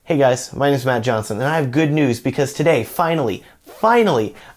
Hey guys, my name is Matt Johnson, and I have good news because today, finally,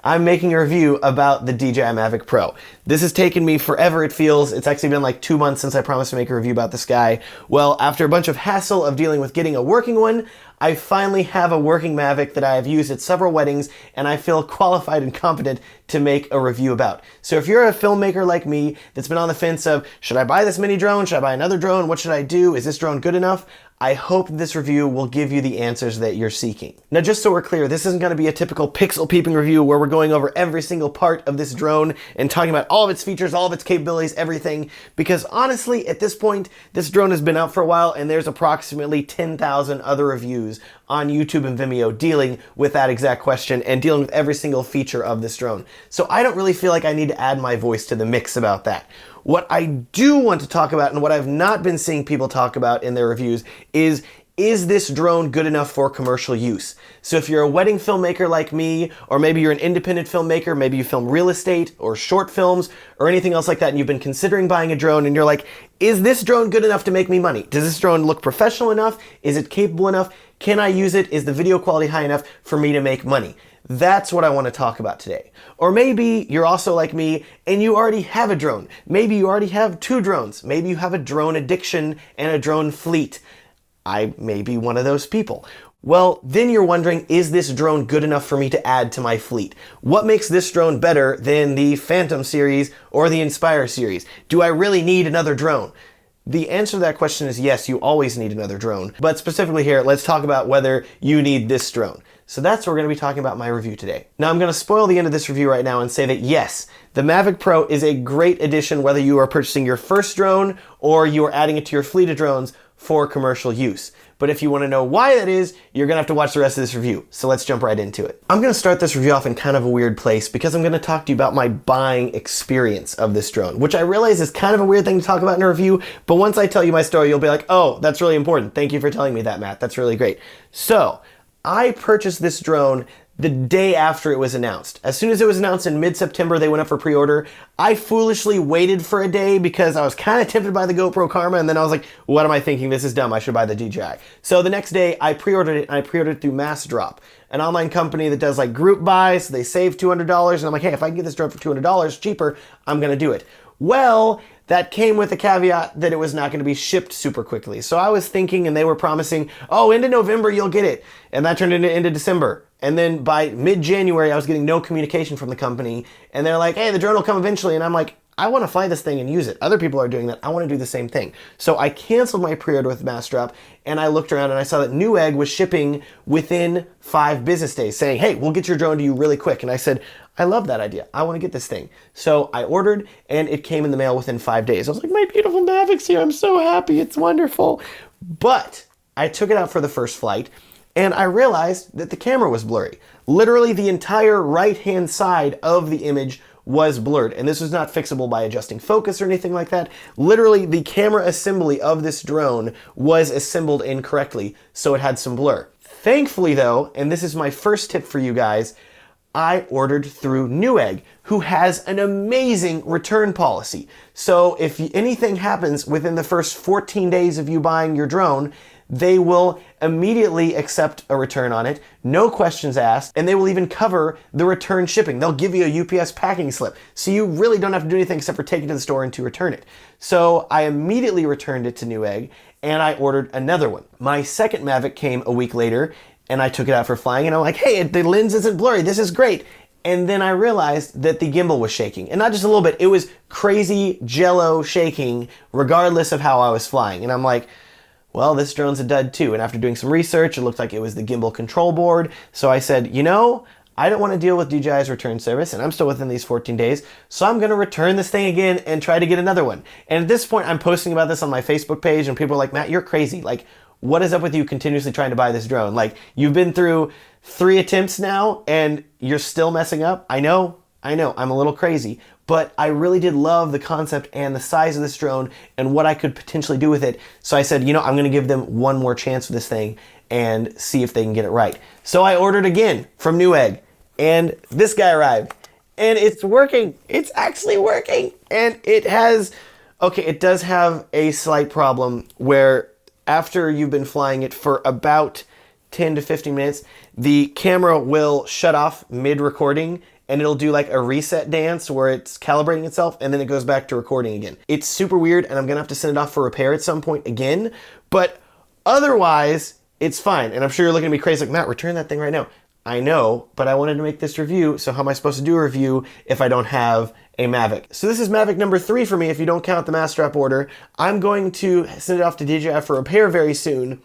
I'm making a review about the DJI Mavic Pro. This has taken me forever, it feels. It's actually been like 2 months since I promised to make a review about this guy. Well, after a bunch of hassle of dealing with getting a working one, I finally have a working Mavic that I have used at several weddings, and I feel qualified and competent to make a review about. So if you're a filmmaker like me that's been on the fence of, should I buy this mini drone? Should I buy another drone? What should I do? Is this drone good enough? I hope this review will give you the answers that you're seeking. Now, just so we're clear, this isn't going to be a typical pixel peeping review where we're going over every single part of this drone and talking about all of its features, all of its capabilities, everything, because honestly, at this point, this drone has been out for a while and there's approximately 10,000 other reviews on YouTube and Vimeo dealing with that exact question and dealing with every single feature of this drone. So I don't really feel like I need to add my voice to the mix about that. What I do want to talk about, and what I've not been seeing people talk about in their reviews, is this drone good enough for commercial use? So if you're a wedding filmmaker like me, or maybe you're an independent filmmaker, maybe you film real estate or short films or anything else like that, and you've been considering buying a drone and you're like, is this drone good enough to make me money? Does this drone look professional enough? Is it capable enough? Can I use it? Is the video quality high enough for me to make money? That's what I want to talk about today. Or maybe you're also like me and you already have a drone. Maybe you already have 2 drones. Maybe you have a drone addiction and a drone fleet. I may be one of those people. Well, then you're wondering, is this drone good enough for me to add to my fleet? What makes this drone better than the Phantom series or the Inspire series? Do I really need another drone? The answer to that question is yes, you always need another drone. But specifically here, let's talk about whether you need this drone. So that's what we're going to be talking about in my review today. Now I'm going to spoil the end of this review right now and say that yes, the Mavic Pro is a great addition whether you are purchasing your first drone or you are adding it to your fleet of drones for commercial use. But if you want to know why that is, you're going to have to watch the rest of this review. So let's jump right into it. I'm going to start this review off in kind of a weird place because I'm going to talk to you about my buying experience of this drone, which I realize is kind of a weird thing to talk about in a review, but once I tell you my story, you'll be like, oh, that's really important. Thank you for telling me that, Matt. That's really great. So I purchased this drone the day after it was announced. As soon as it was announced in mid-September, they went up for pre-order. I foolishly waited for a day because I was kind of tempted by the GoPro Karma, and then I was like, what am I thinking? This is dumb. I should buy the DJI. So the next day, I pre-ordered it, and I pre-ordered it through Mass Drop, an online company that does like group buys. So they save $200, and I'm like, hey, if I can get this drone for $200 cheaper, I'm going to do it. Well, that came with a caveat that it was not going to be shipped super quickly. So I was thinking, and they were promising, oh, into November, you'll get it. And that turned into December. And then by mid-January, I was getting no communication from the company. And they're like, hey, the drone will come eventually. And I'm like, I want to fly this thing and use it. Other people are doing that. I want to do the same thing. So I canceled my pre-order with Massdrop, and I looked around and I saw that Newegg was shipping within 5 business days, saying, hey, we'll get your drone to you really quick. And I said, I love that idea. I want to get this thing. So I ordered, and it came in the mail within 5 days. I was like, my beautiful Mavic's here. I'm so happy. It's wonderful. But I took it out for the first flight, and I realized that the camera was blurry. Literally the entire right-hand side of the image was blurred, and this was not fixable by adjusting focus or anything like that. Literally, the camera assembly of this drone was assembled incorrectly, so it had some blur. Thankfully though, and this is my first tip for you guys, I ordered through Newegg, who has an amazing return policy. So if anything happens within the first 14 days of you buying your drone, they will immediately accept a return on it, no questions asked, and they will even cover the return shipping. They'll give you a UPS packing slip, so you really don't have to do anything except for take it to the store and to return it. So I immediately returned it to Newegg, and I ordered another one. My second Mavic came a week later, and I took it out for flying, and I'm like, hey, the lens isn't blurry, this is great. And then I realized that the gimbal was shaking, and not just a little bit, it was crazy jello shaking regardless of how I was flying. And I'm like, well, this drone's a dud too. And after doing some research, it looked like it was the gimbal control board. So I said, you know, I don't want to deal with DJI's return service, and I'm still within these 14 days, so I'm going to return this thing again and try to get another one. And at this point, I'm posting about this on my Facebook page, and people are like, Matt, you're crazy. Like, what is up with you continuously trying to buy this drone? Like, you've been through 3 attempts now, and you're still messing up? I know, I'm a little crazy. But I really did love the concept and the size of this drone and what I could potentially do with it. So I said, you know, I'm going to give them one more chance with this thing and see if they can get it right. So I ordered again from Newegg, and this guy arrived, and it's working. It's actually working. And it has, okay, it does have a slight problem where after you've been flying it for about 10 to 15 minutes, the camera will shut off mid-recording and it'll do like a reset dance where it's calibrating itself and then it goes back to recording again. It's super weird and I'm gonna have to send it off for repair at some point again, but otherwise it's fine. And I'm sure you're looking at me crazy like, Matt, return that thing right now. I know, but I wanted to make this review, so how am I supposed to do a review if I don't have a Mavic? So this is Mavic number 3 for me if you don't count the mass strap order. I'm going to send it off to DJI for repair very soon,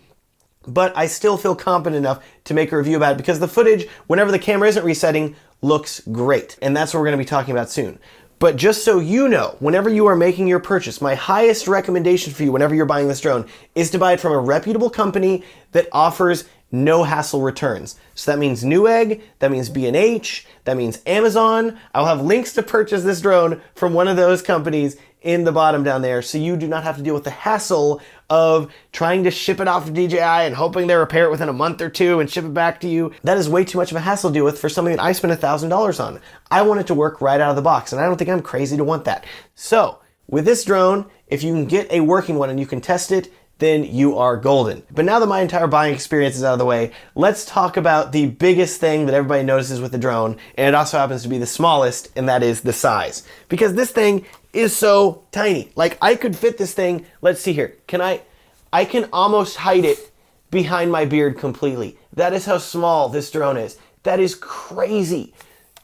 but I still feel confident enough to make a review about it because the footage, whenever the camera isn't resetting, looks great. And that's what we're gonna be talking about soon. But just so you know, whenever you are making your purchase, my highest recommendation for you whenever you're buying this drone is to buy it from a reputable company that offers no hassle returns. So that means Newegg, that means B&H, that means Amazon. I'll have links to purchase this drone from one of those companies in the bottom down there, so you do not have to deal with the hassle of trying to ship it off to DJI and hoping they repair it within a month or two and ship it back to you. That is way too much of a hassle to deal with for something that I spent $1,000 on. I want it to work right out of the box, and I don't think I'm crazy to want that. So with this drone, if you can get a working one and you can test it, then you are golden. But now that my entire buying experience is out of the way, let's talk about the biggest thing that everybody notices with the drone, and it also happens to be the smallest, and that is the size. Because this thing is so tiny. Like, I could fit this thing, let's see here. I can almost hide it behind my beard completely. That is how small this drone is. That is crazy.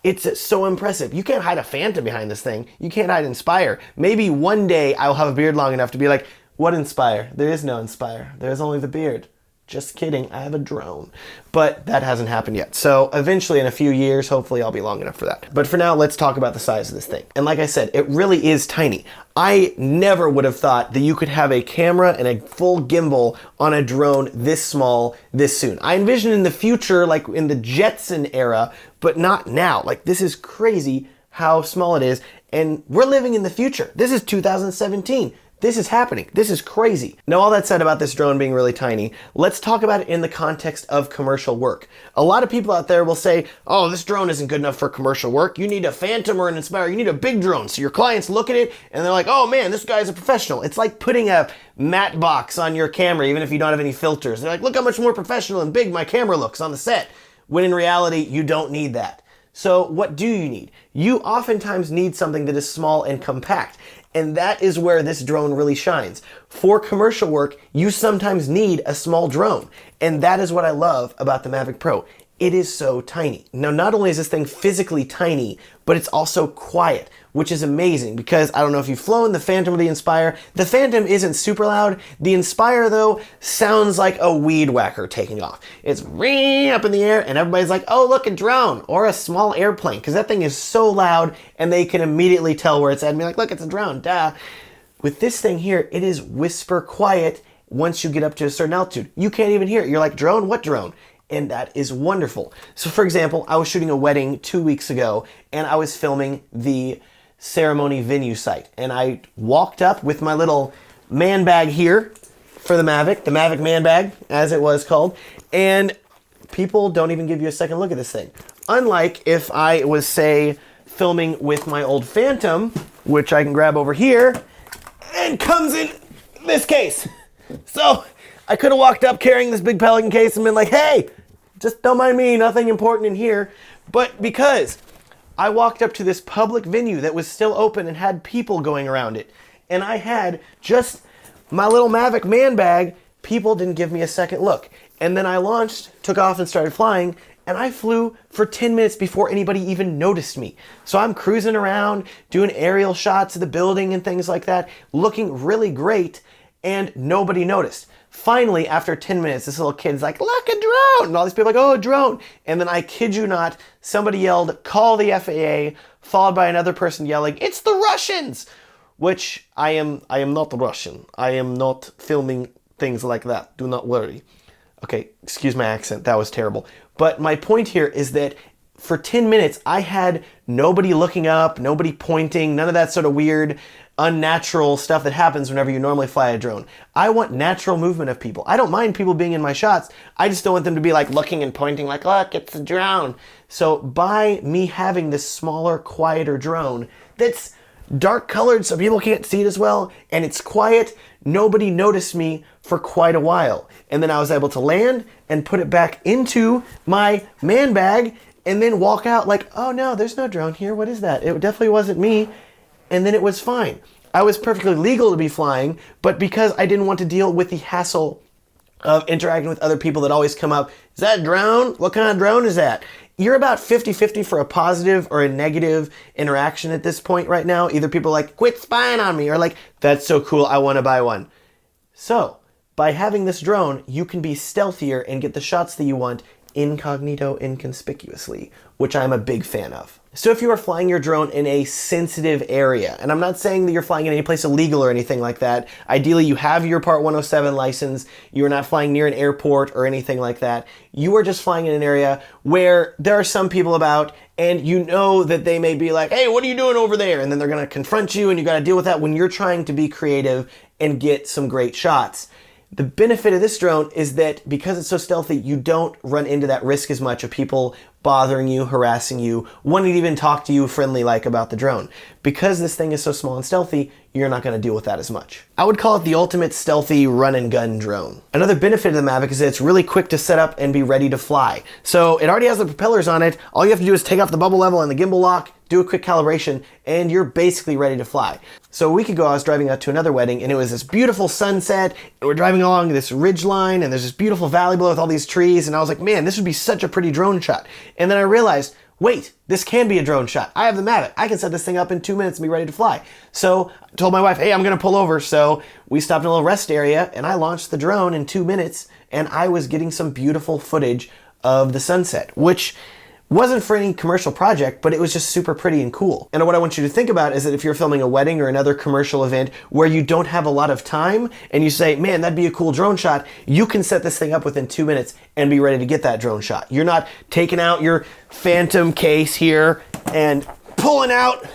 It's so impressive. You can't hide a Phantom behind this thing. You can't hide Inspire. Maybe one day I'll have a beard long enough to be like, what Inspire? There is no Inspire. There is only the beard. Just kidding, I have a drone. But that hasn't happened yet. So eventually in a few years, hopefully I'll be long enough for that. But for now, let's talk about the size of this thing. And like I said, it really is tiny. I never would have thought that you could have a camera and a full gimbal on a drone this small, this soon. I envision in the future, like in the Jetson era, but not now. Like, this is crazy how small it is. And we're living in the future. This is 2017. This is happening. This is crazy. Now, all that said about this drone being really tiny, let's talk about it in the context of commercial work. A lot of people out there will say, oh, this drone isn't good enough for commercial work. You need a Phantom or an Inspire. You need a big drone. So your clients look at it and they're like, oh man, this guy's a professional. It's like putting a matte box on your camera, even if you don't have any filters. They're like, look how much more professional and big my camera looks on the set. When in reality, you don't need that. So what do you need? You oftentimes need something that is small and compact. And that is where this drone really shines. For commercial work, you sometimes need a small drone. And that is what I love about the Mavic Pro. It is so tiny. Now, not only is this thing physically tiny, but it's also quiet, which is amazing because I don't know if you've flown the Phantom or the Inspire. The Phantom isn't super loud. The Inspire, though, sounds like a weed whacker taking off. It's up in the air and everybody's like, oh, look, a drone or a small airplane, because that thing is so loud and they can immediately tell where it's at and be like, look, it's a drone, duh. With this thing here, it is whisper quiet once you get up to a certain altitude. You can't even hear it. You're like, drone? What drone? And that is wonderful. So for example, I was shooting a wedding 2 weeks ago and I was filming the ceremony venue site. And I walked up with my little man bag here for the Mavic man bag, as it was called. And people don't even give you a second look at this thing. Unlike if I was, say, filming with my old Phantom, which I can grab over here, and comes in this case. So I could have walked up carrying this big Pelican case and been like, hey, just don't mind me, nothing important in here. But because I walked up to this public venue that was still open and had people going around it, and I had just my little Mavic man bag, people didn't give me a second look. And then I launched, took off and started flying, and I flew for 10 minutes before anybody even noticed me. So I'm cruising around, doing aerial shots of the building and things like that, looking really great, and nobody noticed. Finally, after 10 minutes, this little kid's like, look, a drone! And all these people are like, oh, a drone! And then I kid you not, somebody yelled, call the FAA, followed by another person yelling, it's the Russians! Which I am not Russian. I am not filming things like that. Do not worry. Okay, excuse my accent. That was terrible. But my point here is that for 10 minutes, I had nobody looking up, nobody pointing, none of that sort of weird, unnatural stuff that happens whenever you normally fly a drone. I want natural movement of people. I don't mind people being in my shots. I just don't want them to be like looking and pointing like, look, it's a drone. So by me having this smaller, quieter drone that's dark colored so people can't see it as well, and it's quiet. Nobody noticed me for quite a while. And then I was able to land and put it back into my man bag and then walk out like, oh no, there's no drone here. What is that? It definitely wasn't me. And then it was fine. I was perfectly legal to be flying, but because I didn't want to deal with the hassle of interacting with other people that always come up, is that a drone? What kind of drone is that? You're about 50-50 for a positive or a negative interaction at this point right now. Either people are like, quit spying on me, or like, that's so cool, I want to buy one. So, by having this drone, you can be stealthier and get the shots that you want incognito, inconspicuously, which I'm a big fan of. So if you are flying your drone in a sensitive area, and I'm not saying that you're flying in any place illegal or anything like that, ideally you have your Part 107 license, you are not flying near an airport or anything like that, you are just flying in an area where there are some people about and you know that they may be like, hey, what are you doing over there? And then they're gonna confront you and you gotta deal with that when you're trying to be creative and get some great shots. The benefit of this drone is that because it's so stealthy, you don't run into that risk as much of people bothering you, harassing you, wanting to even talk to you friendly like about the drone. Because this thing is so small and stealthy, you're not going to deal with that as much. I would call it the ultimate stealthy run and gun drone. Another benefit of the Mavic is that it's really quick to set up and be ready to fly. So it already has the propellers on it. All you have to do is take off the bubble level and the gimbal lock, do a quick calibration, and you're basically ready to fly. So a week ago, I was driving out to another wedding, and it was this beautiful sunset, and we're driving along this ridge line, and there's this beautiful valley below with all these trees, and I was like, man, this would be such a pretty drone shot. And then I realized, wait, this can be a drone shot. I have the Mavic. I can set this thing up in 2 minutes and be ready to fly. So I told my wife, hey, I'm gonna pull over. So we stopped in a little rest area, and I launched the drone in 2 minutes, and I was getting some beautiful footage of the sunset, which wasn't for any commercial project, but it was just super pretty and cool. And what I want you to think about is that if you're filming a wedding or another commercial event where you don't have a lot of time and you say, man, that'd be a cool drone shot, you can set this thing up within 2 minutes and be ready to get that drone shot. You're not taking out your Phantom case here and pulling out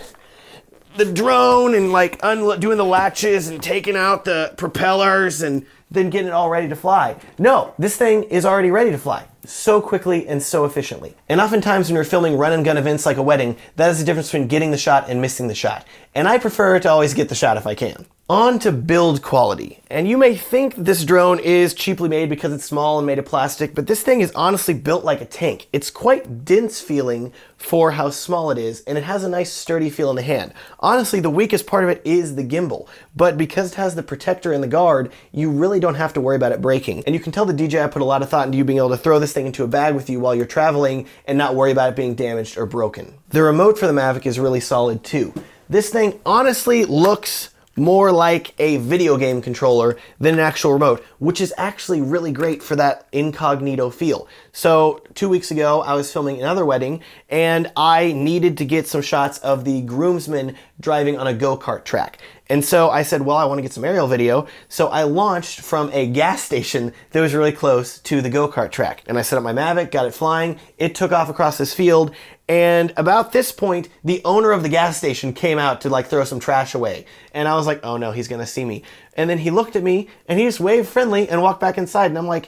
the drone and like doing the latches and taking out the propellers and then getting it all ready to fly. No, this thing is already ready to fly so quickly and so efficiently. And oftentimes when you're filming run and gun events like a wedding, that is the difference between getting the shot and missing the shot. And I prefer to always get the shot if I can. On to build quality. And you may think this drone is cheaply made because it's small and made of plastic, but this thing is honestly built like a tank. It's quite dense feeling for how small it is, and it has a nice sturdy feel in the hand. Honestly, the weakest part of it is the gimbal, but because it has the protector and the guard, you really don't have to worry about it breaking. And you can tell the DJI put a lot of thought into you being able to throw this thing into a bag with you while you're traveling and not worry about it being damaged or broken. The remote for the Mavic is really solid too. This thing honestly looks more like a video game controller than an actual remote, which is actually really great for that incognito feel. So 2 weeks ago, I was filming another wedding and I needed to get some shots of the groomsmen driving on a go-kart track. And so I said, well, I want to get some aerial video. So I launched from a gas station that was really close to the go-kart track. And I set up my Mavic, got it flying. It took off across this field. And about this point, the owner of the gas station came out to like throw some trash away. And I was like, oh no, he's gonna see me. And then he looked at me and he just waved friendly and walked back inside. And I'm like,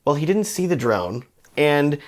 well, he didn't see the drone. And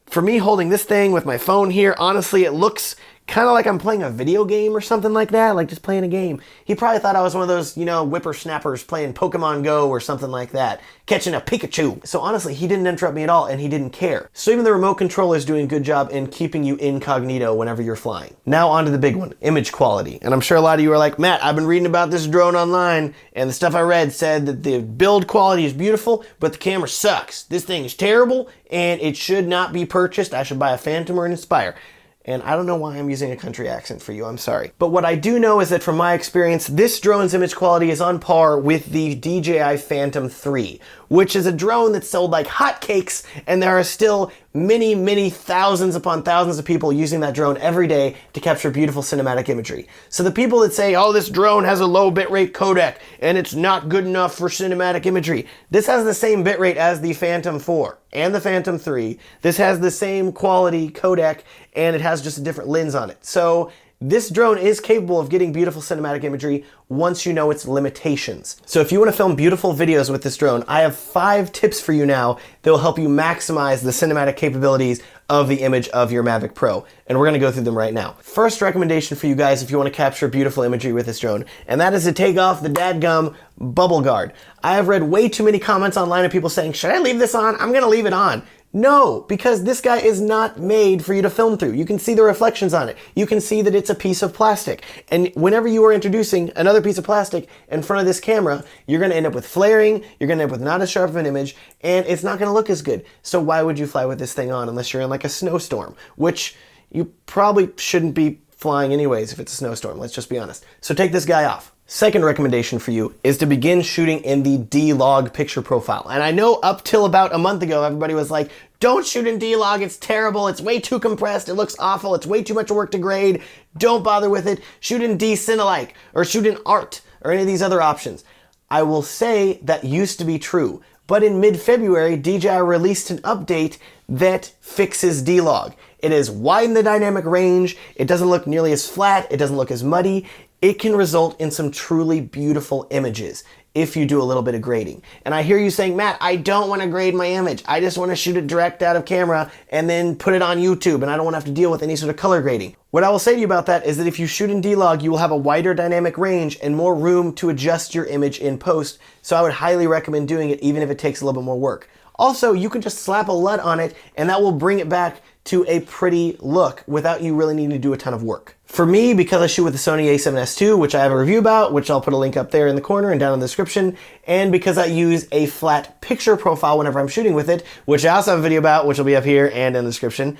for me holding this thing with my phone here, honestly, it looks kind of like I'm playing a video game or something like that, like just playing a game. He probably thought I was one of those, you know, whippersnappers playing Pokemon Go or something like that, catching a Pikachu. So honestly, he didn't interrupt me at all and he didn't care. So even the remote controller is doing a good job in keeping you incognito whenever you're flying. Now on to the big one, image quality. And I'm sure a lot of you are like, Matt, I've been reading about this drone online and the stuff I read said that the build quality is beautiful, but the camera sucks. This thing is terrible and it should not be purchased. I should buy a Phantom or an Inspire. And I don't know why I'm using a country accent for you, I'm sorry. But what I do know is that from my experience, this drone's image quality is on par with the DJI Phantom 3, which is a drone that sold like hotcakes, and there are still many, many thousands upon thousands of people using that drone every day to capture beautiful cinematic imagery. So the people that say, oh, this drone has a low bitrate codec and it's not good enough for cinematic imagery, this has the same bitrate as the Phantom 4 and the Phantom 3. This has the same quality codec and it has just a different lens on it. So This drone is capable of getting beautiful cinematic imagery once you know its limitations. So if you want to film beautiful videos with this drone, I have 5 tips for you now that will help you maximize the cinematic capabilities of the image of your Mavic Pro. And we're going to go through them right now. First recommendation for you guys if you want to capture beautiful imagery with this drone, and that is to take off the dadgum bubble guard. I have read way too many comments online of people saying, should I leave this on? I'm going to leave it on. No, because this guy is not made for you to film through. You can see the reflections on it. You can see that it's a piece of plastic. And whenever you are introducing another piece of plastic in front of this camera, you're going to end up with flaring, you're going to end up with not as sharp of an image, and it's not going to look as good. So why would you fly with this thing on unless you're in like a snowstorm, which you probably shouldn't be flying anyways if it's a snowstorm, let's just be honest. So take this guy off. Second recommendation for you is to begin shooting in the D-Log picture profile. And I know up till about a month ago, everybody was like, don't shoot in D-Log, it's terrible, it's way too compressed, it looks awful, it's way too much work to grade, don't bother with it, shoot in D-Cinelike, or shoot in Art, or any of these other options. I will say that used to be true, but in mid-February, DJI released an update that fixes D-Log. It has widened the dynamic range, it doesn't look nearly as flat, it doesn't look as muddy. It can result in some truly beautiful images if you do a little bit of grading. And I hear you saying, Matt, I don't want to grade my image. I just want to shoot it direct out of camera and then put it on YouTube, and I don't want to have to deal with any sort of color grading. What I will say to you about that is that if you shoot in D-Log, you will have a wider dynamic range and more room to adjust your image in post. So I would highly recommend doing it even if it takes a little bit more work. Also, you can just slap a LUT on it and that will bring it back to a pretty look without you really needing to do a ton of work. For me, because I shoot with the Sony a7S II, which I have a review about, which I'll put a link up there in the corner and down in the description, and because I use a flat picture profile whenever I'm shooting with it, which I also have a video about, which will be up here and in the description,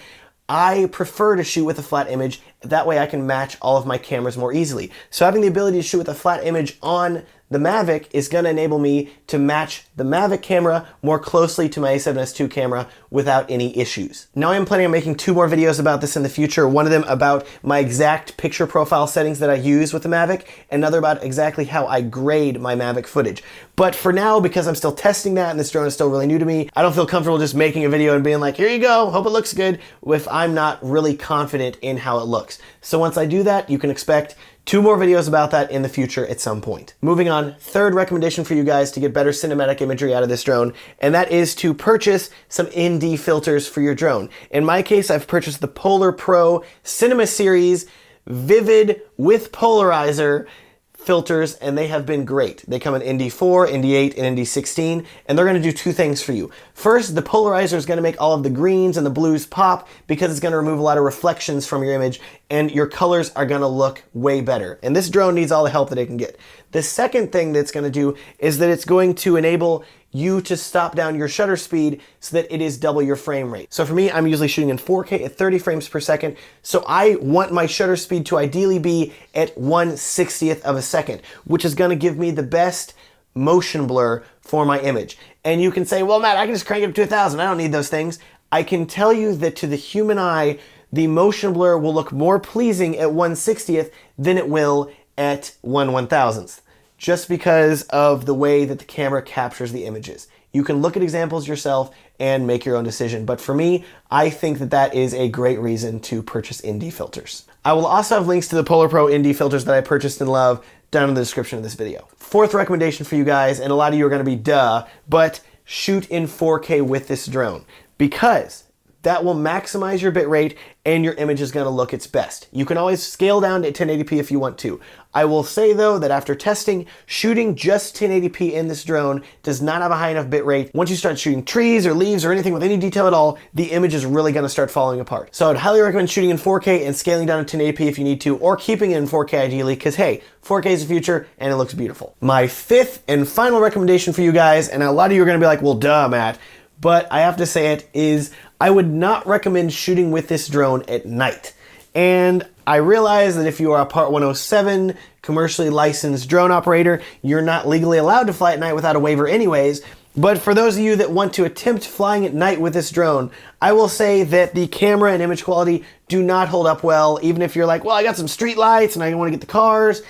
I prefer to shoot with a flat image. That way I can match all of my cameras more easily. So having the ability to shoot with a flat image on the Mavic is going to enable me to match the Mavic camera more closely to my a7S II camera without any issues. Now I am planning on making 2 more videos about this in the future. One of them about my exact picture profile settings that I use with the Mavic, and another about exactly how I grade my Mavic footage. But for now, because I'm still testing that and this drone is still really new to me, I don't feel comfortable just making a video and being like, here you go, hope it looks good, if I'm not really confident in how it looks. So once I do that, you can expect 2 more videos about that in the future at some point. Moving on, third recommendation for you guys to get better cinematic imagery out of this drone, and that is to purchase some ND filters for your drone. In my case, I've purchased the Polar Pro Cinema Series Vivid with Polarizer filters, and they have been great. They come in ND4, ND8, and ND16, and they're going to do 2 things for you. First, the polarizer is going to make all of the greens and the blues pop because it's going to remove a lot of reflections from your image, and your colors are going to look way better. And this drone needs all the help that it can get. The second thing that's going to do is that it's going to enable you to stop down your shutter speed so that it is double your frame rate. So for me, I'm usually shooting in 4K at 30 frames per second, so I want my shutter speed to ideally be at 1/60th of a second, which is gonna give me the best motion blur for my image. And you can say, well, Matt, I can just crank it up to 1,000, I don't need those things. I can tell you that to the human eye, the motion blur will look more pleasing at 1/60th than it will at 1/1000th. Just because of the way that the camera captures the images. You can look at examples yourself and make your own decision, but for me, I think that that is a great reason to purchase ND filters. I will also have links to the Polar Pro ND filters that I purchased and love down in the description of this video. Fourth recommendation for you guys, and a lot of you are gonna be duh, but shoot in 4K with this drone, because that will maximize your bitrate and your image is going to look its best. You can always scale down to 1080p if you want to. I will say though that after testing, shooting just 1080p in this drone does not have a high enough bitrate. Once you start shooting trees or leaves or anything with any detail at all, the image is really going to start falling apart. So I'd highly recommend shooting in 4K and scaling down to 1080p if you need to, or keeping it in 4K ideally, because hey, 4K is the future and it looks beautiful. My 5th and final recommendation for you guys, and a lot of you are going to be like, well duh, Matt, but I have to say it, is I would not recommend shooting with this drone at night. And I realize that if you are a Part 107 commercially licensed drone operator, you're not legally allowed to fly at night without a waiver anyways. But for those of you that want to attempt flying at night with this drone, I will say that the camera and image quality do not hold up well, even if you're like, well, I got some street lights and I want to get the cars.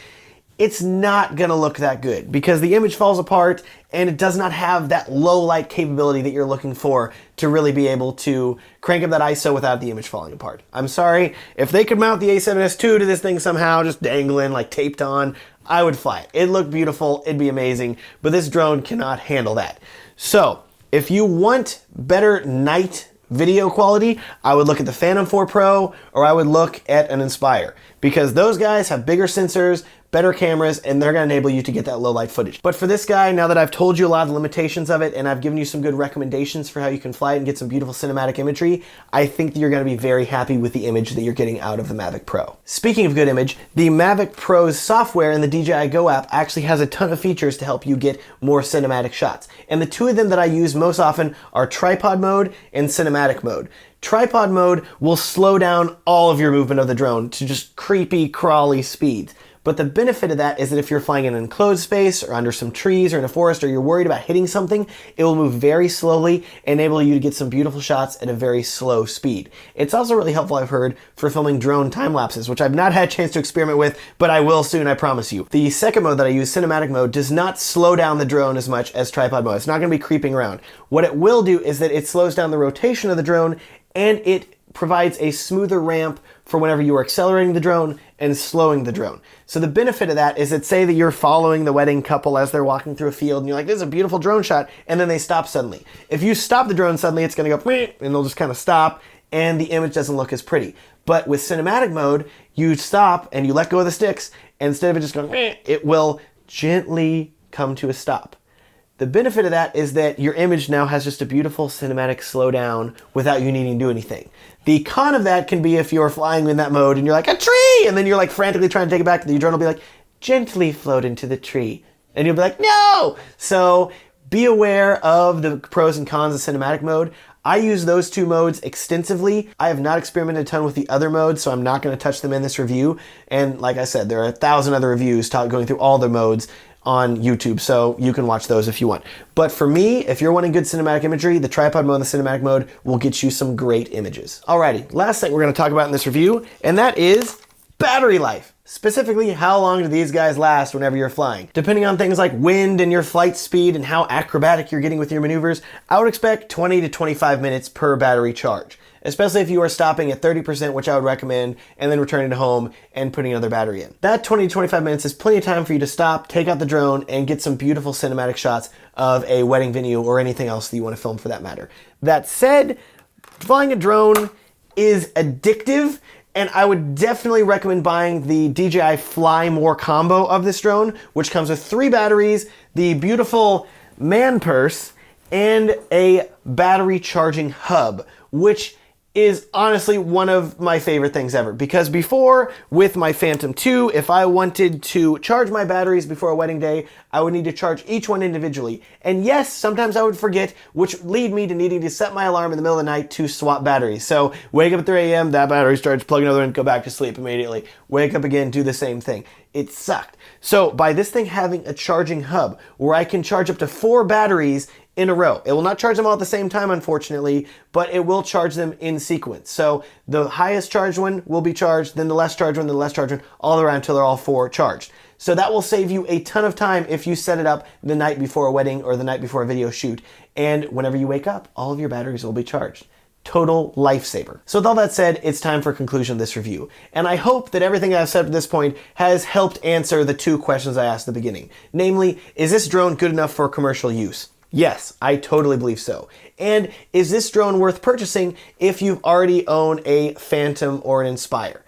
it's not gonna look that good because the image falls apart and it does not have that low light capability that you're looking for to really be able to crank up that ISO without the image falling apart. I'm sorry, if they could mount the A7S II to this thing somehow, just dangling, like taped on, I would fly it. It'd look beautiful, it'd be amazing, but this drone cannot handle that. So, if you want better night video quality, I would look at the Phantom 4 Pro or I would look at an Inspire because those guys have bigger sensors, better cameras, and they're gonna enable you to get that low light footage. But for this guy, now that I've told you a lot of the limitations of it and I've given you some good recommendations for how you can fly it and get some beautiful cinematic imagery, I think that you're gonna be very happy with the image that you're getting out of the Mavic Pro. Speaking of good image, the Mavic Pro's software in the DJI Go app actually has a ton of features to help you get more cinematic shots. And the two of them that I use most often are tripod mode and cinematic mode. Tripod mode will slow down all of your movement of the drone to just creepy, crawly speeds. But the benefit of that is that if you're flying in an enclosed space or under some trees or in a forest or you're worried about hitting something, it will move very slowly, enable you to get some beautiful shots at a very slow speed. It's also really helpful, I've heard, for filming drone time lapses, which I've not had a chance to experiment with, but I will soon, I promise you. The second mode that I use, cinematic mode, does not slow down the drone as much as tripod mode. It's not gonna be creeping around. What it will do is that it slows down the rotation of the drone and it provides a smoother ramp for whenever you are accelerating the drone and slowing the drone. So the benefit of that is that say that you're following the wedding couple as they're walking through a field and you're like, this is a beautiful drone shot, and then they stop suddenly. If you stop the drone suddenly, it's gonna go and they'll just kind of stop and the image doesn't look as pretty. But with cinematic mode, you stop and you let go of the sticks, and instead of it just going, it will gently come to a stop. The benefit of that is that your image now has just a beautiful cinematic slowdown without you needing to do anything. The con of that can be if you're flying in that mode and you're like, a tree! And then you're like frantically trying to take it back, the drone will be like, gently float into the tree. And you'll be like, no! So be aware of the pros and cons of cinematic mode. I use those two modes extensively. I have not experimented a ton with the other modes, so I'm not gonna touch them in this review. And like I said, there are 1,000 other reviews going through all the modes on YouTube, so you can watch those if you want. But for me, if you're wanting good cinematic imagery, the tripod mode and the cinematic mode will get you some great images. Alrighty, last thing we're gonna talk about in this review, and that is battery life. Specifically, how long do these guys last whenever you're flying? Depending on things like wind and your flight speed and how acrobatic you're getting with your maneuvers, I would expect 20 to 25 minutes per battery charge. Especially if you are stopping at 30%, which I would recommend, and then returning to home and putting another battery in. That 20 to 25 minutes is plenty of time for you to stop, take out the drone, and get some beautiful cinematic shots of a wedding venue or anything else that you want to film for that matter. That said, flying a drone is addictive, and I would definitely recommend buying the DJI Fly More combo of this drone, which comes with 3 batteries, the beautiful man purse, and a battery charging hub, which is honestly one of my favorite things ever. Because before, with my Phantom 2, if I wanted to charge my batteries before a wedding day, I would need to charge each one individually. And yes, sometimes I would forget, which would lead me to needing to set my alarm in the middle of the night to swap batteries. So wake up at 3 a.m., that battery's charged, plug another in, go back to sleep immediately. Wake up again, do the same thing. It sucked. So by this thing having a charging hub where I can charge up to 4 batteries in a row. It will not charge them all at the same time, unfortunately, but it will charge them in sequence. So the highest charged one will be charged, then the less charged one, then the less charged one, all around until they're all 4 charged. So that will save you a ton of time if you set it up the night before a wedding or the night before a video shoot. And whenever you wake up, all of your batteries will be charged. Total lifesaver. So with all that said, it's time for conclusion of this review. And I hope that everything I've said at this point has helped answer the 2 questions I asked at the beginning. Namely, is this drone good enough for commercial use? Yes, I totally believe so. And is this drone worth purchasing if you've already owned a Phantom or an Inspire?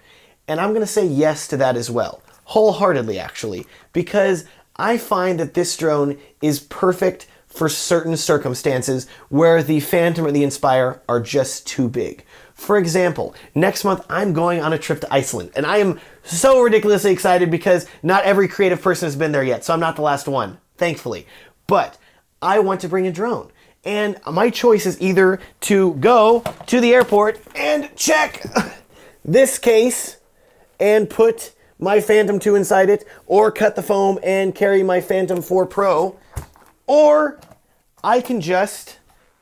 And I'm gonna say yes to that as well. Wholeheartedly, actually, because I find that this drone is perfect for certain circumstances where the Phantom or the Inspire are just too big. For example, next month I'm going on a trip to Iceland, and I am so ridiculously excited because not every creative person has been there yet, so I'm not the last one, thankfully. But I want to bring a drone. And my choice is either to go to the airport and check this case and put my Phantom 2 inside it, or cut the foam and carry my Phantom 4 Pro, or I can just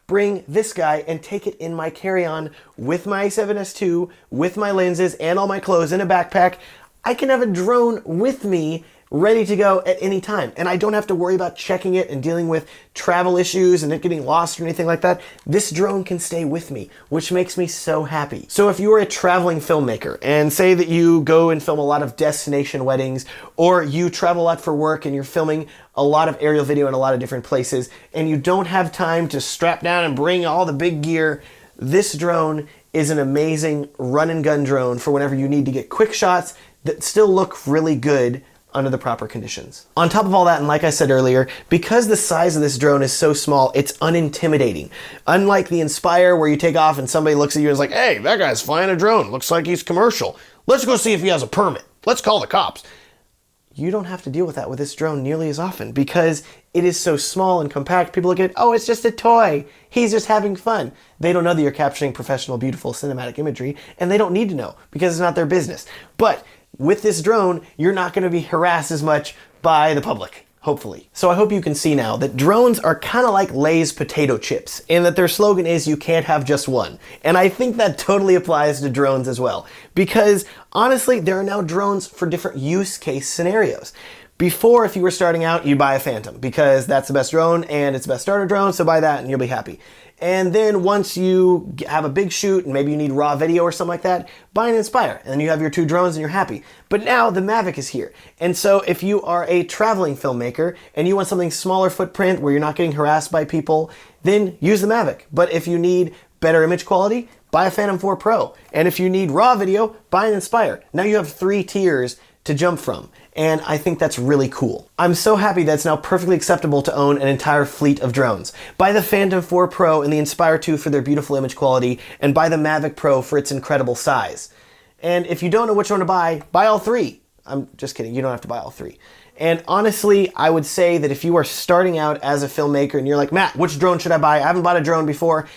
bring this guy and take it in my carry-on with my A7S II, with my lenses and all my clothes in a backpack. I can have a drone with me ready to go at any time. And I don't have to worry about checking it and dealing with travel issues and it getting lost or anything like that. This drone can stay with me, which makes me so happy. So if you are a traveling filmmaker and say that you go and film a lot of destination weddings, or you travel a lot for work and you're filming a lot of aerial video in a lot of different places, and you don't have time to strap down and bring all the big gear, this drone is an amazing run and gun drone for whenever you need to get quick shots that still look really good under the proper conditions. On top of all that, and like I said earlier, because the size of this drone is so small, it's unintimidating. Unlike the Inspire, where you take off and somebody looks at you and is like, hey, that guy's flying a drone. Looks like he's commercial. Let's go see if he has a permit. Let's call the cops. You don't have to deal with that with this drone nearly as often because it is so small and compact. People look at it, oh, it's just a toy. He's just having fun. They don't know that you're capturing professional, beautiful cinematic imagery, and they don't need to know because it's not their business. But with this drone, you're not going to be harassed as much by the public, hopefully. So I hope you can see now that drones are kind of like Lay's potato chips, and that their slogan is you can't have just one. And I think that totally applies to drones as well, because honestly, there are now drones for different use case scenarios. Before, if you were starting out, you'd buy a Phantom because that's the best drone and it's the best starter drone, so buy that and you'll be happy. And then once you have a big shoot and maybe you need raw video or something like that, buy an Inspire and then you have your two drones and you're happy. But now the Mavic is here. And so if you are a traveling filmmaker and you want something smaller footprint where you're not getting harassed by people, then use the Mavic. But if you need better image quality, buy a Phantom 4 Pro. And if you need raw video, buy an Inspire. Now you have 3 tiers to jump from. And I think that's really cool. I'm so happy that it's now perfectly acceptable to own an entire fleet of drones. Buy the Phantom 4 Pro and the Inspire 2 for their beautiful image quality, and buy the Mavic Pro for its incredible size. And if you don't know which one to buy all 3. I'm just kidding, you don't have to buy all 3. And honestly, I would say that if you are starting out as a filmmaker and you're like, Matt, which drone should I buy? I haven't bought a drone before.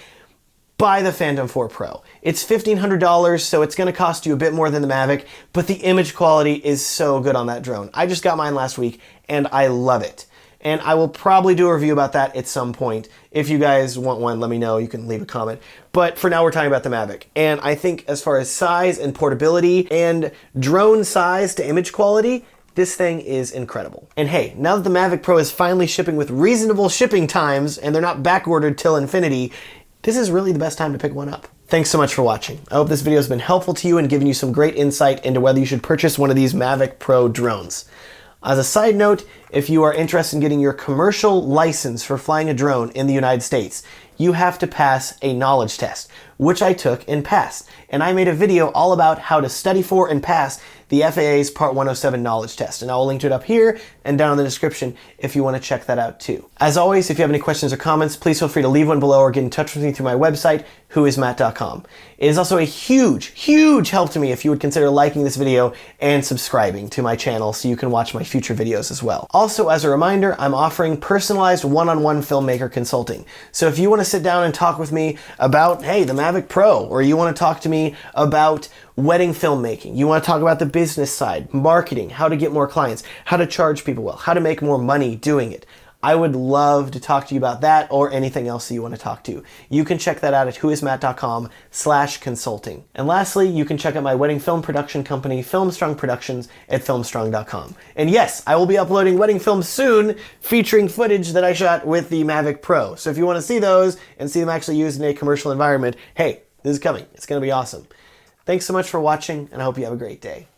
Buy the Phantom 4 Pro. It's $1,500, so it's gonna cost you a bit more than the Mavic, but the image quality is so good on that drone. I just got mine last week, and I love it. And I will probably do a review about that at some point. If you guys want one, let me know. You can leave a comment. But for now, we're talking about the Mavic. And I think as far as size and portability and drone size to image quality, this thing is incredible. And hey, now that the Mavic Pro is finally shipping with reasonable shipping times, and they're not back-ordered till infinity, this is really the best time to pick one up. Thanks so much for watching. I hope this video has been helpful to you and given you some great insight into whether you should purchase one of these Mavic Pro drones. As a side note, if you are interested in getting your commercial license for flying a drone in the United States, you have to pass a knowledge test, which I took and passed. And I made a video all about how to study for and pass the FAA's Part 107 knowledge test. And I'll link to it up here and down in the description if you want to check that out too. As always, if you have any questions or comments, please feel free to leave one below or get in touch with me through my website, WhoisMatt.com. It is also a huge, huge help to me if you would consider liking this video and subscribing to my channel so you can watch my future videos as well. Also, as a reminder, I'm offering personalized one-on-one filmmaker consulting. So if you want to sit down and talk with me about, hey, the Mavic Pro, or you want to talk to me about wedding filmmaking, you want to talk about the business side, marketing, how to get more clients, how to charge people well, how to make more money doing it, I would love to talk to you about that or anything else that you want to talk to. You can check that out at WhoisMatt.com/consulting. And lastly, you can check out my wedding film production company, Filmstrong Productions, at filmstrong.com. And yes, I will be uploading wedding films soon featuring footage that I shot with the Mavic Pro. So if you want to see those and see them actually used in a commercial environment, hey, this is coming. It's going to be awesome. Thanks so much for watching, and I hope you have a great day.